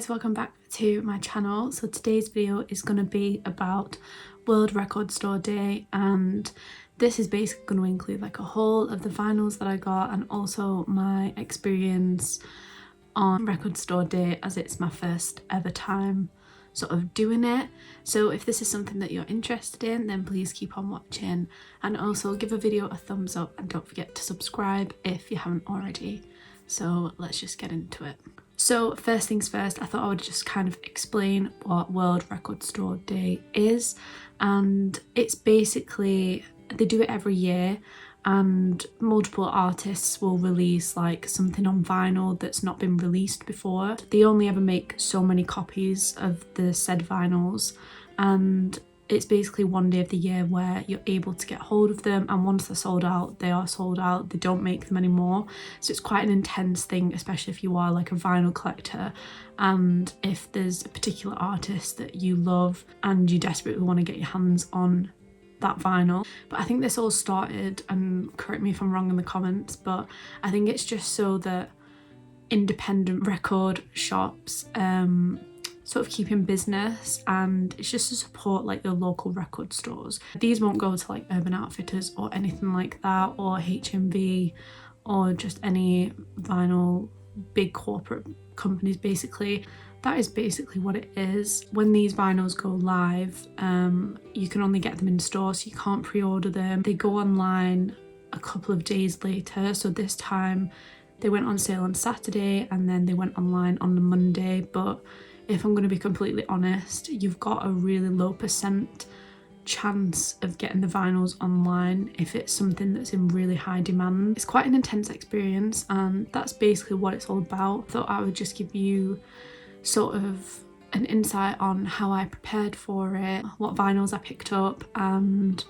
guys, welcome back to my channel. So today's video is going to be about World Record Store Day, and this is basically going to include like a haul of the vinyls that I got and also my experience on Record Store Day, as it's my first ever time sort of doing it. So if this is something that you're interested in, then please keep on watching, and also give a video a thumbs up and don't forget to subscribe if you haven't already. So let's just get into it. So first things first, I thought I would just kind of explain what World Record Store Day is, and it's basically, they do it every year and multiple artists will release like something on vinyl that's not been released before. They only ever make so many copies of the said vinyls, and it's basically one day of the year where you're able to get hold of them, and once they're sold out, they are sold out. They don't make them anymore. So it's quite an intense thing, especially if you are like a vinyl collector and if there's a particular artist that you love and you desperately want to get your hands on that vinyl. But I think this all started, and correct me if I'm wrong in the comments, but I think it's just so that independent record shops sort of keep in business, and it's just to support like your local record stores. These won't go to like Urban Outfitters or anything like that, or HMV, or just any vinyl big corporate companies. Basically, that is basically what it is. When these vinyls go live, you can only get them in store, so you can't pre-order them. They go online a couple of days later. So this time they went on sale on Saturday and then they went online on the Monday. But if I'm going to be completely honest, you've got a really low % chance of getting the vinyls online if it's something that's in really high demand. It's quite an intense experience, and that's basically what it's all about. I thought I would just give you sort of an insight on how I prepared for it, what vinyls I picked up, and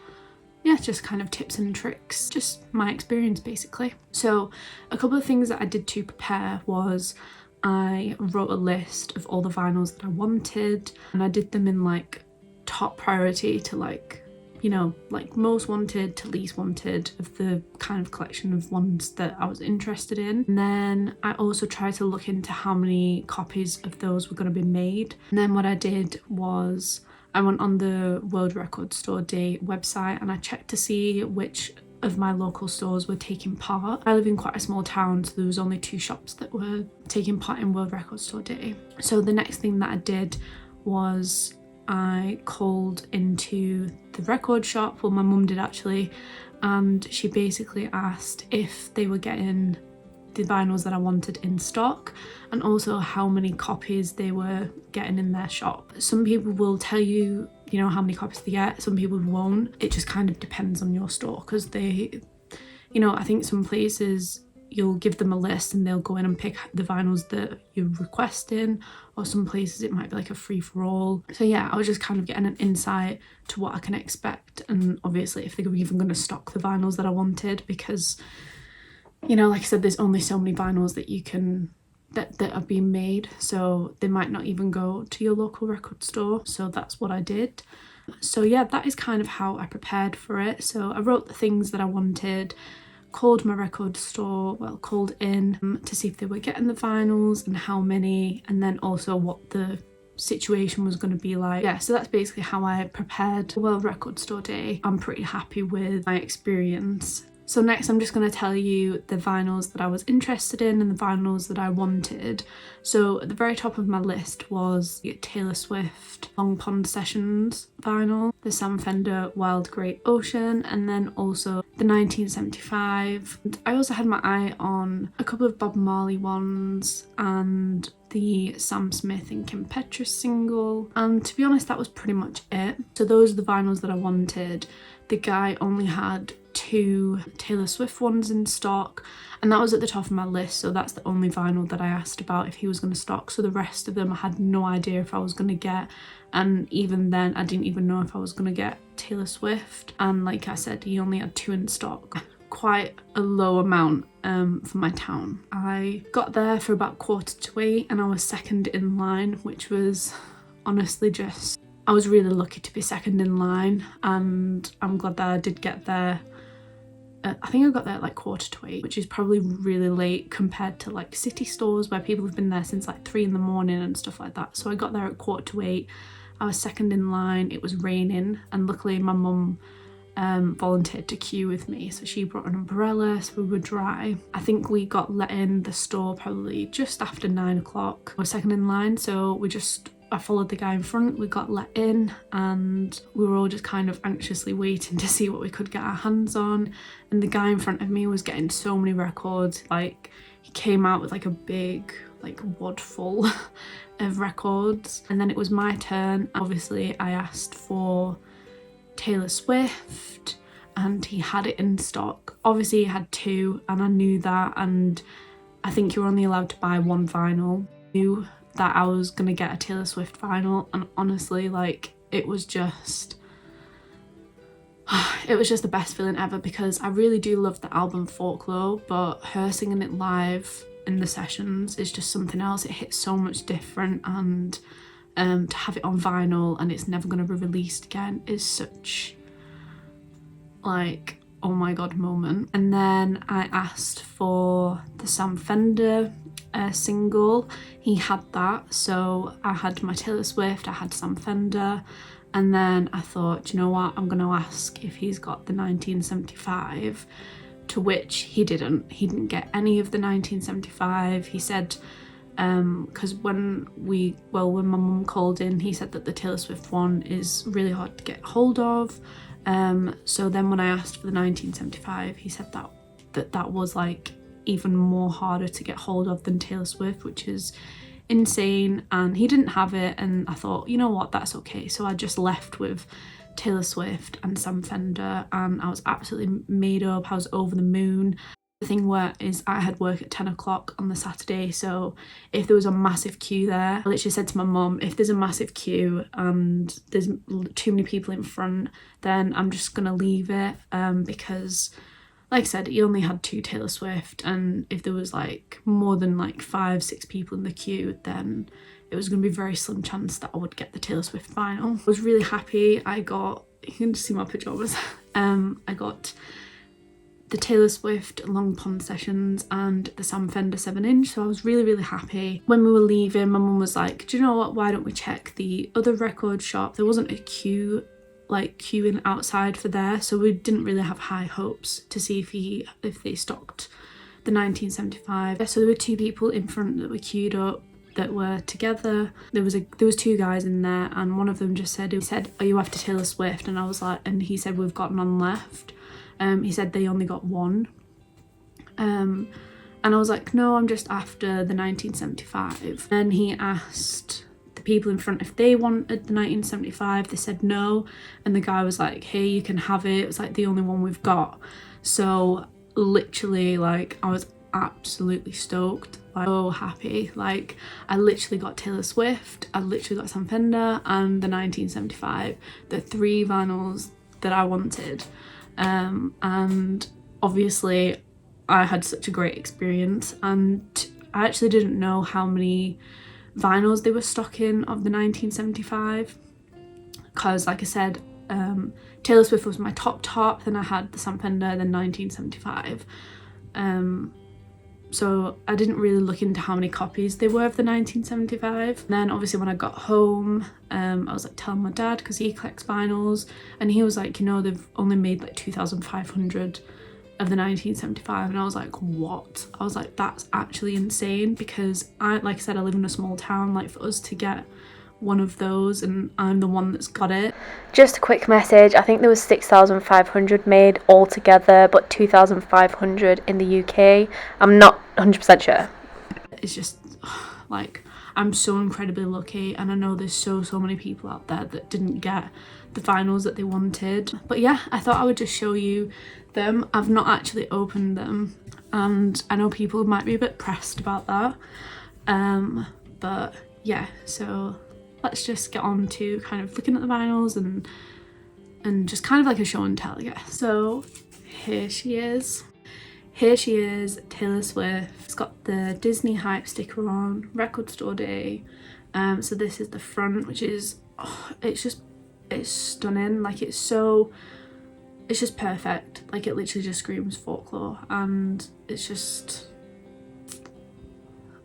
yeah, just kind of tips and tricks, just my experience basically. So a couple of things that I did to prepare was I wrote a list of all the vinyls that I wanted, and I did them in like top priority to like, you know, like most wanted to least wanted of the kind of collection of ones that I was interested in. And then I also tried to look into how many copies of those were going to be made. And then what I did was I went on the World Record Store Day website and I checked to see which of my local stores were taking part. I live in quite a small town, so there was only 2 shops that were taking part in World Record Store Day. So the next thing that I did was I called into the record shop, well my mum did actually, and she basically asked if they were getting the vinyls that I wanted in stock, and also how many copies they were getting in their shop. Some people will tell you, you know, how many copies they get, some people won't. It just kind of depends on your store, because they, you know, I think some places you'll give them a list and they'll go in and pick the vinyls that you're requesting, or some places it might be like a free-for-all. So yeah, I was just kind of getting an insight to what I can expect, and obviously if they were even going to stock the vinyls that I wanted, because, you know, like I said, there's only so many vinyls that you can that are being made, so they might not even go to your local record store. So that's what I did. So yeah, that is kind of how I prepared for it. So I wrote the things that I wanted, called my record store, well, called in to see if they were getting the vinyls and how many, and then also what the situation was going to be like. Yeah, so that's basically how I prepared for World Record Store Day. I'm pretty happy with my experience. So next I'm just going to tell you the vinyls that I was interested in and the vinyls that I wanted. So at the very top of my list was the Taylor Swift Long Pond Sessions vinyl, the Sam Fender Wild Great Ocean, and then also the 1975. And I also had my eye on a couple of Bob Marley ones and the Sam Smith and Kim Petras single, and to be honest that was pretty much it. So those are the vinyls that I wanted. The guy only had 2 Taylor Swift ones in stock, and that was at the top of my list, so that's the only vinyl that I asked about if he was going to stock. So the rest of them I had no idea if I was going to get, and even then I didn't even know if I was going to get Taylor Swift, and like I said, he only had 2 in stock. Quite a low amount for my town. I got there for about 7:45 and I was second in line, which was honestly just, I was really lucky to be second in line, and I'm glad that I did get there I think I got there at like 7:45, which is probably really late compared to like city stores where people have been there since like 3 in the morning and stuff like that. So I got there at 7:45. I was second in line. It was raining, and luckily my mum volunteered to queue with me, so she brought an umbrella so we were dry. I think we got let in the store probably just after 9 o'clock. I was second in line, so I followed the guy in front, we got let in, and we were all just kind of anxiously waiting to see what we could get our hands on. And the guy in front of me was getting so many records. Like, he came out with like a big like wad full of records, and then it was my turn. Obviously I asked for Taylor Swift and he had it in stock. Obviously he had 2, and I knew that, and I think you were only allowed to buy 1 vinyl. I knew that I was gonna get a Taylor Swift vinyl, and honestly, like, it was just the best feeling ever, because I really do love the album Folklore, but her singing it live in the sessions is just something else. It hits so much different, and to have it on vinyl and it's never going to be released again is such like, oh my god moment. And then I asked for the Sam Fender single. He had that, so I had my Taylor Swift, I had Sam Fender, and then I thought, do you know what, I'm going to ask if he's got the 1975, to which he didn't get any of the 1975. He said, because when my mum called in, he said that the Taylor Swift one is really hard to get hold of. So then when I asked for the 1975, he said that was like even more harder to get hold of than Taylor Swift, which is insane, and he didn't have it. And I thought, you know what, that's okay. So I just left with Taylor Swift and Sam Fender, and I was absolutely made up. I was over the moon. The thing is I had work at 10 o'clock on the Saturday, so if there was a massive queue there, I literally said to my mum, if there's a massive queue and there's too many people in front, then I'm just gonna leave it, because like I said, he only had 2 Taylor Swift, and if there was like more than like 5-6 people in the queue, then it was going to be a very slim chance that I would get the Taylor Swift vinyl. I was really happy. I got, you can see my pyjamas, I got the Taylor Swift Long Pond Sessions and the Sam Fender 7-inch, so I was really happy. When we were leaving, my mum was like, do you know what, why don't we check the other record shop? There wasn't a queue, like queuing outside for there, so we didn't really have high hopes to see if they stocked the 1975. So there were 2 people in front that were queued up that were together. There was 2 guys in there, and one of them just said, are you after Taylor Swift? And I was like, and he said, we've got none left. He said they only got 1. And I was like, no, I'm just after the 1975. Then he asked the people in front if they wanted the 1975. They said no, and the guy was like, hey, you can have it. It was like the only one we've got. So literally, like, I was absolutely stoked, like, so happy. Like, I literally got Taylor Swift, I literally got Sam Fender and the 1975, the 3 vinyls that I wanted. And obviously I had such a great experience, and I actually didn't know how many vinyls they were stocking of the 1975, because like I said, Taylor Swift was my top, then I had the Sam Fender, then 1975. So I didn't really look into how many copies they were of the 1975. Then obviously when I got home, I was like telling my dad, because he collects vinyls, and he was like, you know, they've only made like 2,500 of the 1975, and I was like, what? I was like, that's actually insane, because like I said, I live in a small town. Like, for us to get one of those, and I'm the one that's got it. Just a quick message, I think there was 6,500 made altogether, but 2,500 in the UK. I'm not 100% sure. It's just like, I'm so incredibly lucky, and I know there's so many people out there that didn't get the vinyls that they wanted. But yeah, I thought I would just show you them. I've not actually opened them, and I know people might be a bit pressed about that, but yeah, so let's just get on to kind of looking at the vinyls and just kind of like a show and tell, I guess. So here she is, Taylor Swift. It's got the Disney hype sticker on, record store day. So this is the front, which is, it's stunning. Like, it's it's just perfect. Like, it literally just screams folklore, and it's just,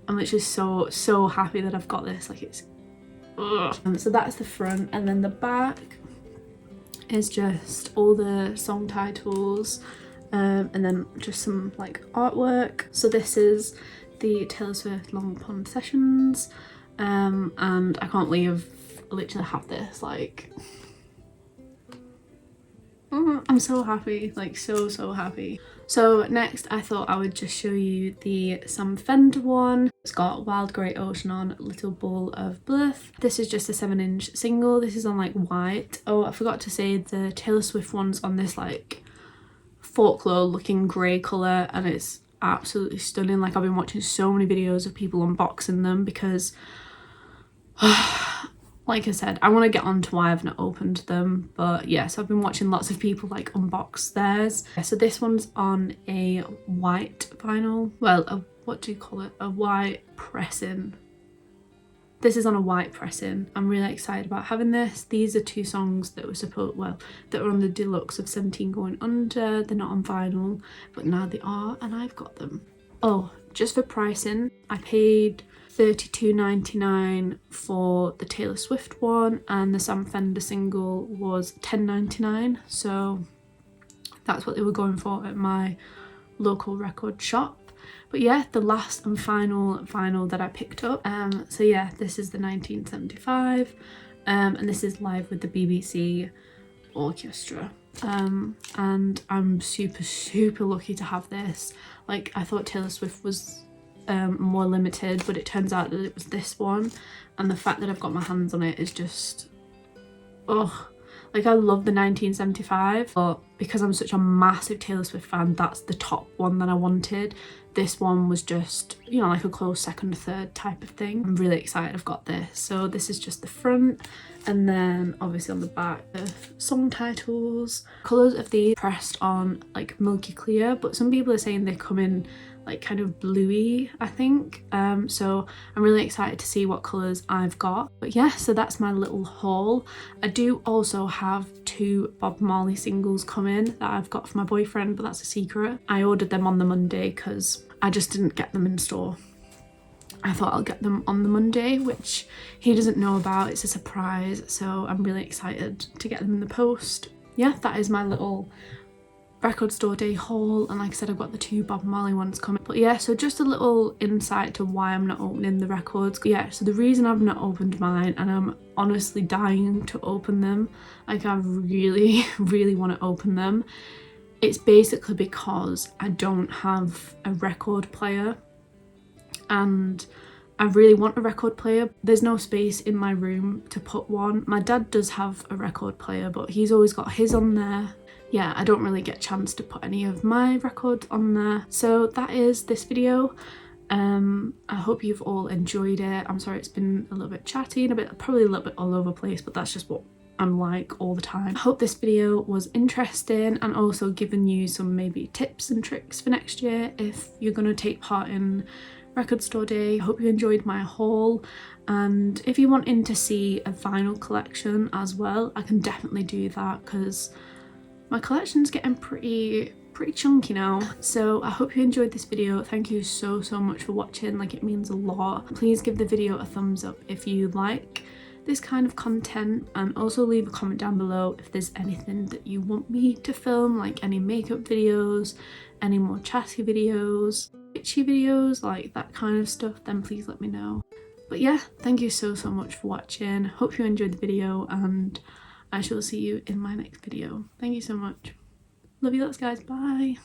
I'm literally so happy that I've got this. Like, it's so that's the front, and then the back is just all the song titles, and then just some like artwork. So this is the Taylor Swift Long Pond Sessions, and I can't believe I literally have this. Like, I'm so happy, like so happy. So next I thought I would just show you the Sam Fender one. It's got Wild Great Ocean on, Little Bowl of Bluff. This is just a 7-inch single. This is on like white. Oh, I forgot to say the Taylor Swift one's on this like folklore looking grey colour, and it's absolutely stunning. Like, I've been watching so many videos of people unboxing them because like I said, I want to get on to why I've not opened them, but yeah, so I've been watching lots of people like unbox theirs. So this one's on a white vinyl, well, what do you call it, a white pressing. This is on a white pressing. I'm really excited about having this. These are 2 songs that were that were on the deluxe of 17 Going Under. They're not on vinyl, but now they are, and I've got them. Oh, just for pricing, I paid $32.99 for the Taylor Swift one, and the Sam Fender single was $10.99, so that's what they were going for at my local record shop. But yeah, the last and final vinyl that I picked up, so yeah, this is the 1975, and this is live with the BBC Orchestra, and I'm super lucky to have this. Like, I thought Taylor Swift was more limited, but it turns out that it was this one, and the fact that I've got my hands on it is just, oh, like, I love the 1975, but because I'm such a massive Taylor Swift fan, that's the top one that I wanted. This one was just, you know, like a close second or third type of thing. I'm really excited I've got this. So this is just the front, and then obviously on the back the song titles. Colours of these pressed on like milky clear, but some people are saying they come in like kind of bluey, I think. So I'm really excited to see what colours I've got. But yeah, so that's my little haul. I do also have 2 Bob Marley singles coming that I've got for my boyfriend, but that's a secret. I ordered them on the Monday because I just didn't get them in store. I thought I'll get them on the Monday, which he doesn't know about. It's a surprise, so I'm really excited to get them in the post. Yeah, that is my little record store day haul, and like I said, I've got the 2 Bob Marley ones coming. But yeah, so just a little insight to why I'm not opening the records. Yeah, so the reason I've not opened mine, and I'm honestly dying to open them, like I really want to open them, it's basically because I don't have a record player, and I really want a record player. There's no space in my room to put one. My dad does have a record player, but he's always got his on there. Yeah, I don't really get a chance to put any of my records on there. So that is this video. I hope you've all enjoyed it. I'm sorry it's been a little bit chatty and probably a little bit all over the place, but that's just what I'm like all the time. I hope this video was interesting and also given you some maybe tips and tricks for next year if you're going to take part in record store day. I hope you enjoyed my haul, and if you're wanting to see a vinyl collection as well, I can definitely do that because my collection's getting pretty chunky now. So I hope you enjoyed this video. Thank you so much for watching. Like, it means a lot. Please give the video a thumbs up if you like this kind of content, and also leave a comment down below if there's anything that you want me to film, like any makeup videos, any more chatty videos, itchy videos, like that kind of stuff, then please let me know. But yeah, thank you so much for watching. Hope you enjoyed the video, and I shall see you in my next video. Thank you so much. Love you lots, guys. Bye.